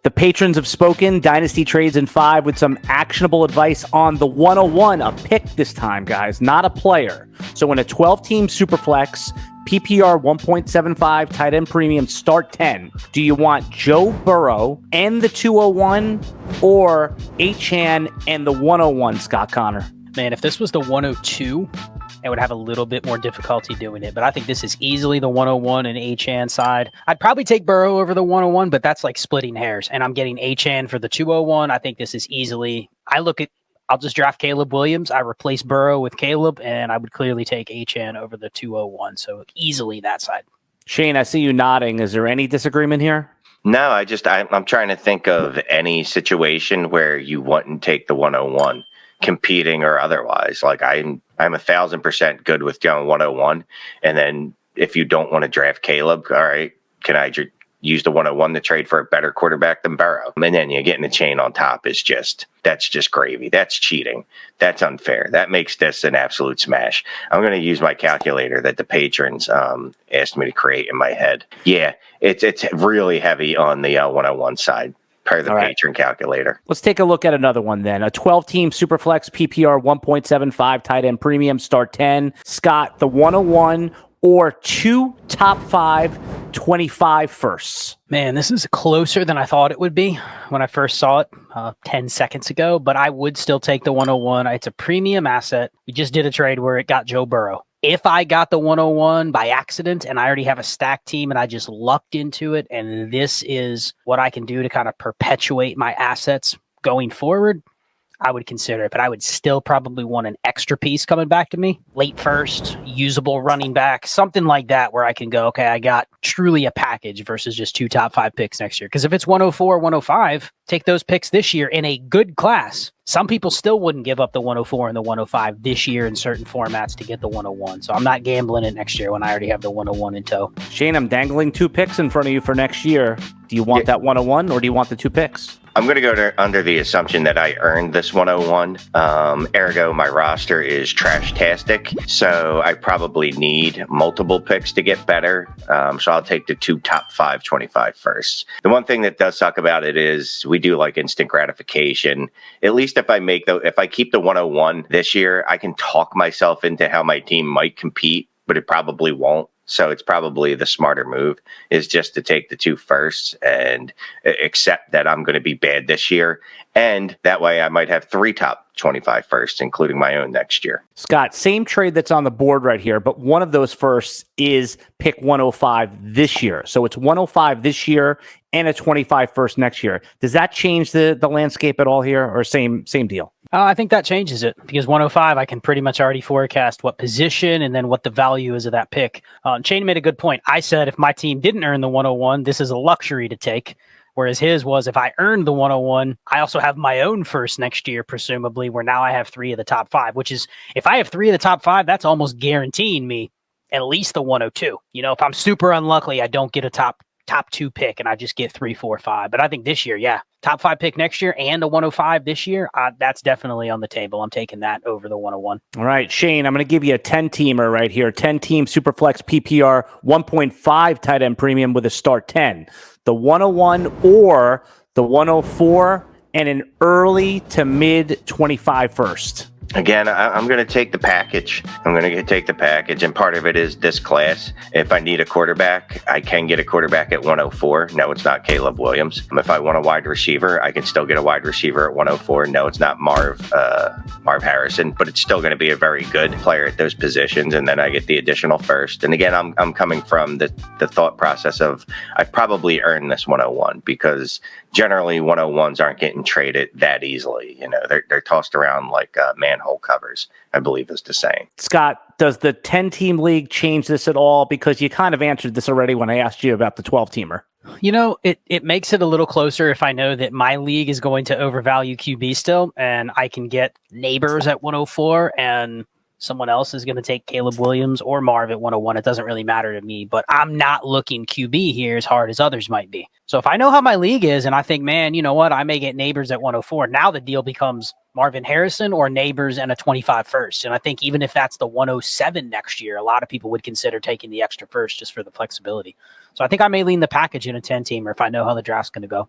The patrons have spoken. Dynasty Trades in 5 with some actionable advice on the 101. A pick this time, guys, not a player. So in a 12-team Superflex, PPR 1.75 tight end premium start 10, do you want Joe Burrow and the 201 or Achane and the 101, Scott Connor? Man, if this was the 102, I would have a little bit more difficulty doing it. But I think this is easily the 101 and Achane side. I'd probably take Burrow over the 101, but that's like splitting hairs. And I'm getting Achane for the 201. I think this is easily, I'll just draft Caleb Williams. I replace Burrow with Caleb, and I would clearly take Achane over the 201. So easily that side. Shane, I see you nodding. Is there any disagreement here? No, I'm trying to think of any situation where you wouldn't take the 101. Competing or otherwise. Like I'm 1,000% good with going 101. And then if you don't want to draft Caleb, all right, can I use the 101 to trade for a better quarterback than Burrow? And then you're getting a chain on top that's just gravy. That's cheating. That's unfair. That makes this an absolute smash. I'm going to use my calculator that the patrons asked me to create in my head. Yeah, it's really heavy on the 101 side. Per the patron calculator. Let's take a look at another one then. A 12-team Superflex PPR 1.75 tight end premium start 10. Scott, the 101 or 2 top 5 25 firsts? Man, this is closer than I thought it would be when I first saw it 10 seconds ago, but I would still take the 101. It's a premium asset. We just did a trade where it got Joe Burrow. If I got the 101 by accident and I already have a stacked team and I just lucked into it, and this is what I can do to kind of perpetuate my assets going forward, I would consider it. But I would still probably want an extra piece coming back to me. Late first, usable running back, something like that where I can go, okay, I got truly a package versus just 2 top 5 picks next year. Because if it's 104, 105, take those picks this year in a good class. Some people still wouldn't give up the 104 and the 105 this year in certain formats to get the 101. So I'm not gambling it next year when I already have the 101 in tow. Shane, I'm dangling 2 picks in front of you for next year. Do you want that 101 or do you want the 2 picks? I'm going to go under the assumption that I earned this 101. Ergo, my roster is trash-tastic. So I probably need multiple picks to get better. So I'll take the 2 top 5 25 first. The one thing that does suck about it is we do like instant gratification. At least if I keep the 101 this year, I can talk myself into how my team might compete, but it probably won't. So it's probably the smarter move is just to take the 2 firsts and accept that I'm going to be bad this year. And that way I might have 3 top 25 firsts, including my own next year. Scott, same trade that's on the board right here, but one of those firsts is pick 105 this year. So it's 105 this year and a 25 first next year. Does that change the landscape at all here or same deal? I think that changes it because 105, I can pretty much already forecast what position and then what the value is of that pick. Shane made a good point. I said if my team didn't earn the 101, this is a luxury to take. Whereas his was if I earned the 101, I also have my own first next year, presumably, where now I have 3 of the top 5, which is if I have 3 of the top 5, that's almost guaranteeing me at least the 102. If I'm super unlucky, I don't get a top 2 pick and I just get 3, 4, 5. But I think this year, top 5 pick next year and a 105 this year, that's definitely on the table. I'm taking that over the 101. All right, Shane, I'm going to give you a 10-teamer right here. 10-team Superflex PPR 1.5 tight end premium with a start 10. The 101 or the 104 and an early to mid 25 first. Again, I'm going to take the package. And part of it is this class. If I need a quarterback, I can get a quarterback at 104. No, it's not Caleb Williams. If I want a wide receiver, I can still get a wide receiver at 104. No, it's not Marv Harrison, but it's still going to be a very good player at those positions. And then I get the additional first. And again, I'm coming from the thought process of I've probably earned this 101 because generally 101s aren't getting traded that easily. They're tossed around like manhole covers, I believe is the saying. Scott, does the 10-team league change this at all? Because you kind of answered this already when I asked you about the 12-teamer. It makes it a little closer if I know that my league is going to overvalue QB still, and I can get Neighbors at 104 and someone else is going to take Caleb Williams or Marv at 101. It doesn't really matter to me, but I'm not looking QB here as hard as others might be. So if I know how my league is and I think, man, you know what, I may get Neighbors at 104. Now the deal becomes Marvin Harrison or Neighbors and a 25 first. And I think even if that's the 107 next year, a lot of people would consider taking the extra first just for the flexibility. So I think I may lean the package in a 10-teamer if I know how the draft's going to go.